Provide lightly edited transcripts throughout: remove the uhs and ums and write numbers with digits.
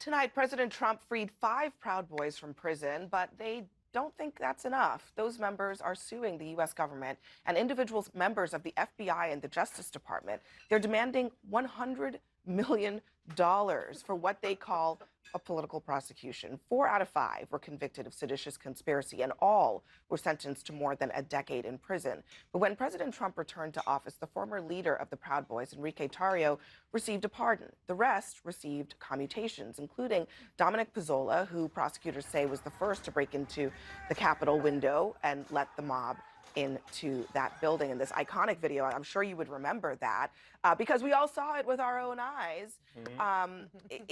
Tonight, President Trump freed 5 Proud Boys from prison, but they don't think that's enough. Those members are suing the U.S. government and individuals members of the FBI and the Justice Department. They're demanding $100 million for what they call a political prosecution. 4 out of 5 were convicted of seditious conspiracy, and all were sentenced to more than a decade in prison. But when President Trump returned to office, the former leader of the Proud Boys, Enrique Tarrio, received a pardon. The rest received commutations, including Dominic Pizzola, who prosecutors say was the first to break into the Capitol window and let the mob into that building in this iconic video. I'm sure you would remember that because we all saw it with our own eyes.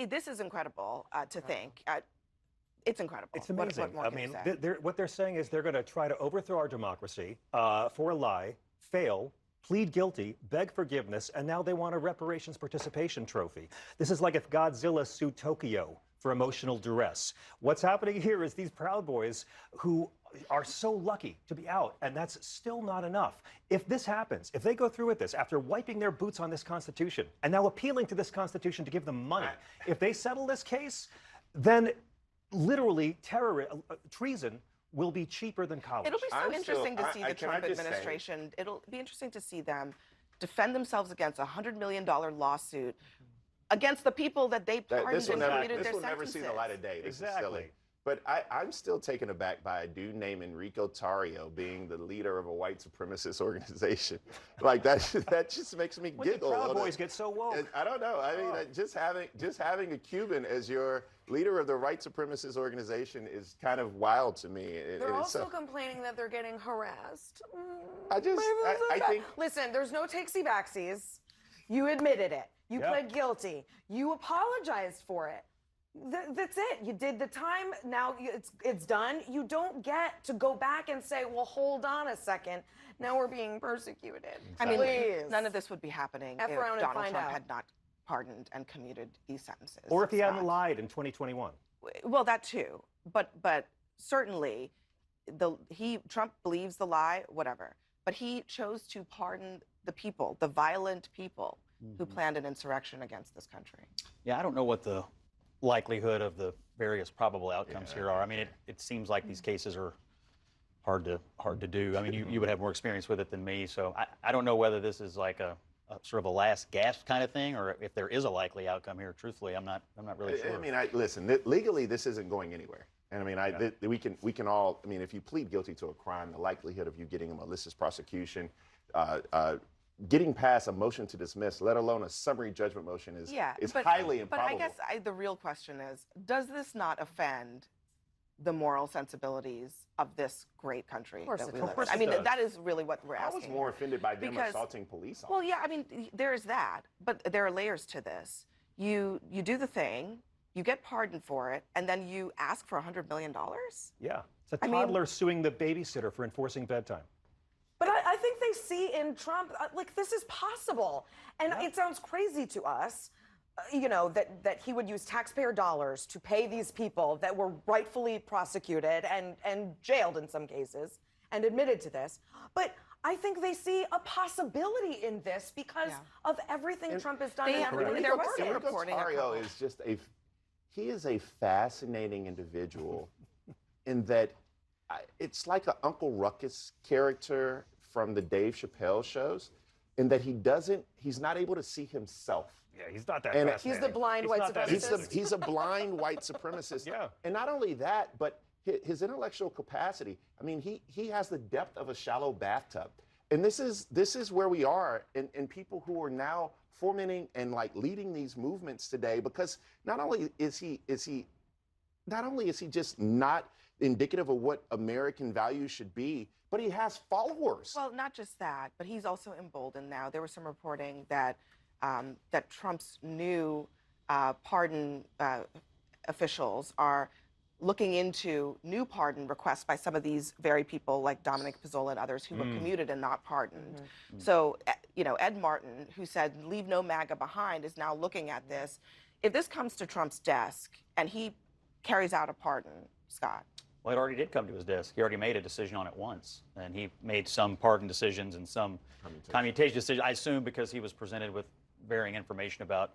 This is incredible to think. It's incredible. It's amazing. What I mean, what they're saying is they're going to try to overthrow our democracy for a lie, fail, plead guilty, beg forgiveness, and now they want a reparations participation trophy. This is like if Godzilla sued Tokyo for emotional duress. What's happening here is these Proud Boys who are so lucky to be out, and that's still not enough. If this happens, if they go through with this after wiping their boots on this Constitution and now appealing to this Constitution to give them money, if they settle this case, then literally treason will be cheaper than college. It'll be so interesting to see the Trump administration. It'll be interesting to see them defend themselves against a $100 million lawsuit against the people that they pardoned and commuted their sentences. This will never see the light of day. This is silly. But I'm still taken aback by a dude named Enrique Tarrio being the leader of a white supremacist organization. Like that just makes me giggle. When the Proud Boys get so woke? I don't know. I mean, just having a Cuban as your leader of the white supremacist organization is kind of wild to me. They're also complaining that they're getting harassed. I think. Listen, there's no takesy-backsies. You admitted it. You pled guilty. You apologized for it. That's it. You did the time. Now it's done. You don't get to go back and say, well, hold on a second. Now we're being persecuted. I mean, please. None of this would be happening if Donald Trump had not pardoned and commuted these sentences. Or if he hadn't lied in 2021. Well, that too. But certainly, Trump believes the lie, whatever. But he chose to pardon the people, the violent people who planned an insurrection against this country. Yeah, I don't know what the likelihood of the various probable outcomes here are. I mean, it seems like these cases are hard to do. I mean, you would have more experience with it than me, so I don't know whether this is like a sort of a last gasp kind of thing, or if there is a likely outcome here. Truthfully, I'm not really sure. I mean, listen, legally this isn't going anywhere. And I mean, we can all. I mean, if you plead guilty to a crime, the likelihood of you getting a malicious prosecution, getting past a motion to dismiss, let alone a summary judgment motion, is highly improbable. But I guess the real question is, does this not offend the moral sensibilities of this great country that we live in? I mean, that is really what we're asking. I was more offended by them assaulting police officers. Well, yeah, I mean, there's that, but there are layers to this. You do the thing, you get pardoned for it, and then you ask for $100 million? Yeah, it's a toddler suing the babysitter for enforcing bedtime. But I think they see in Trump, like, this is possible. And it sounds crazy to us, you know, that he would use taxpayer dollars to pay these people that were rightfully prosecuted and jailed in some cases and admitted to this. But I think they see a possibility in this because of everything Trump has done. Enrique Tarrio is just he is a fascinating individual in that it's like an Uncle Ruckus character from the Dave Chappelle shows, in that he's not able to see himself. Yeah, he's not that fascinating. He's the blind white supremacist. He's a blind white supremacist. Yeah. And not only that, but his intellectual capacity. I mean, he has the depth of a shallow bathtub. And this is where we are in people who are now fomenting and like leading these movements today, because not only is he just not indicative of what American values should be, but he has followers. Well, not just that, but he's also emboldened now. There was some reporting that that Trump's new pardon officials are looking into new pardon requests by some of these very people like Dominic Pizzola and others who were commuted and not pardoned. So, you know, Ed Martin, who said, leave no MAGA behind, is now looking at this. If this comes to Trump's desk and he carries out a pardon, Scott? Well, it already did come to his desk. He already made a decision on it once, and he made some pardon decisions and some commutation decisions, I assume because he was presented with varying information about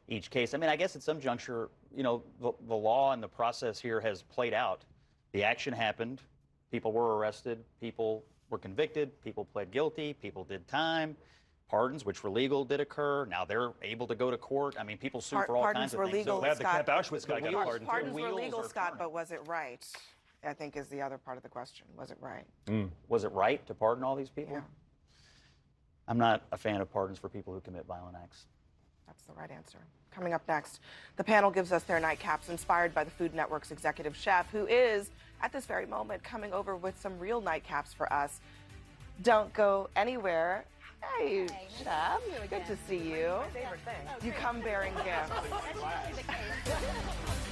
each case. I mean, I guess at some juncture, you know, the law and the process here has played out. The action happened. People were arrested. People were convicted. People pled guilty. People did time. Pardons, which were legal, did occur. Now they're able to go to court. I mean, people sue for all kinds of things. Legal, glad the Scott. Camp Auschwitz guy got a pardon. Pardons too. were legal, are Scott, current. but was it right? I think is the other part of the question. Was it right? Was it right to pardon all these people? Yeah. I'm not a fan of pardons for people who commit violent acts. That's the right answer. Coming up next, the panel gives us their nightcaps inspired by the Food Network's executive chef, who is, at this very moment, coming over with some real nightcaps for us. Don't go anywhere. Hey, chef. Good to see you. Favorite thing. You come bearing gifts. That's usually the case.